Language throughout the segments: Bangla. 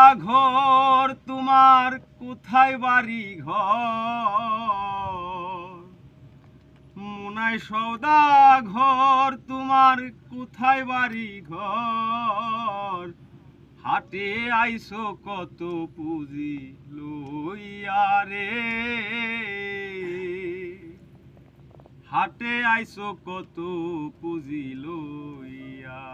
সওদাগর তোমার কোথায় বাড়ি ঘর? মুনাই সওদাগর তোমার কোথায় বাড়ি ঘর? হাটে আইসো কত পুঁজি লইয়া রে, হাটে আইসো কত পুঁজি লইয়া।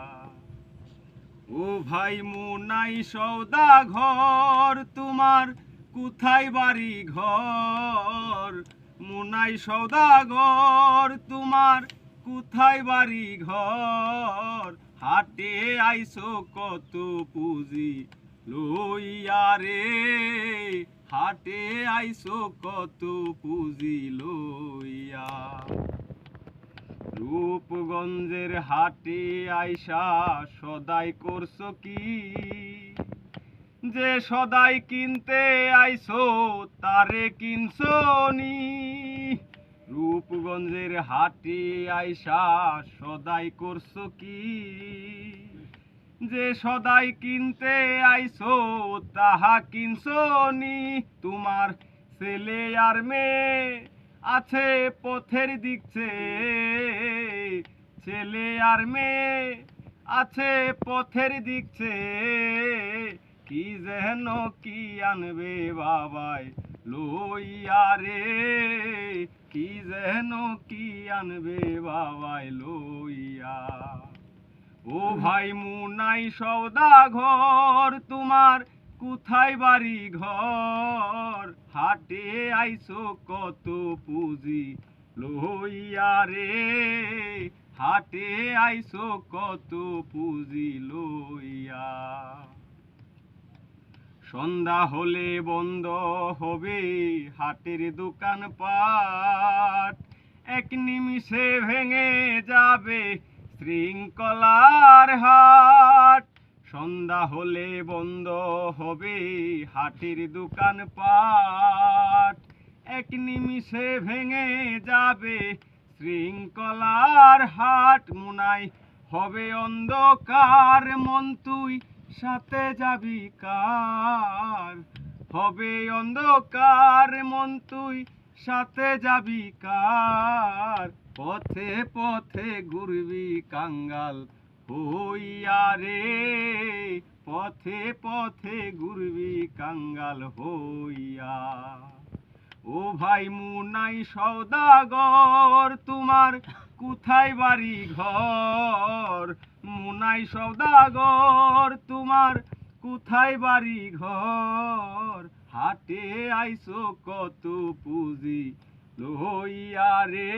ও ভাই মুনাই সওদাগর তোমার কোথায় বাড়ি ঘর? মুনাই সওদাগর তোমার কোথায় বাড়ি ঘর? হাটে আইসো কত পুঁজি লইয়া রে, হাটে আইসো কত পুঁজি লইয়া। রূপগঞ্জের হাটে আইসা সদাই করছো কি? যে সদাই কিনতে আইসো তারে কিনছো নি? রূপগঞ্জের হাটে আইসা সদাই করছো কি? যে সদাই কিনতে আইসো তাহা কিনছো নি? তোমার ছেলে আর মেয়ে আছে পথের দিকছে, ছেলে আর মেয়ে আছে পথের দিকছে। কি যেন কি আনবে বাবাই লইয়া রে, কি যেন কি আনবে বাবাই লইয়া। ও ভাই মুনাই সওদাগর তোমার কোথায় বাড়ি ঘর? হাটে আইসো কত পুঁজি লইয়া রে, হাটে আইসো কত পুঁজি লইয়া। সন্ধ্যা হলে বন্ধ হবে হাটের দোকান পাট, এক নিমিষে ভেঙে যাবে শৃঙ্খলার হাট। সন্ধ্যা হলে বন্ধ হবে হাটের দোকান পাট, এক নিমিষে ভেঙে যাবে শৃঙ্খলার হাট। মুনাই হবে অন্ধকার, মন তুই সাথে যাবি কার? হবে অন্ধকার, মন তুই সাথে যাবি কার? পথে পথে ঘুরবি কাঙ্গাল হইয়া রে, পথে পথে ঘুরবি কাঙ্গাল হইয়া। ও ভাই মুনাই সওদাগর তোমার কোথায় বাড়ি ঘর? মুনাই সওদাগর তোমার কোথায় বাড়ি ঘর? হাটে আইসো কত পুঁজি লইয়া রে,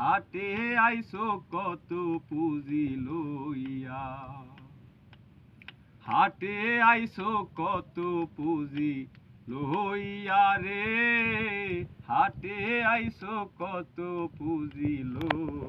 হাটে আইসো কত পুঁজি লইয়া। হাটে আইসো কত পুঁজি লইয়া রে, হাটে আইসো কত পুঁজি লইয়া।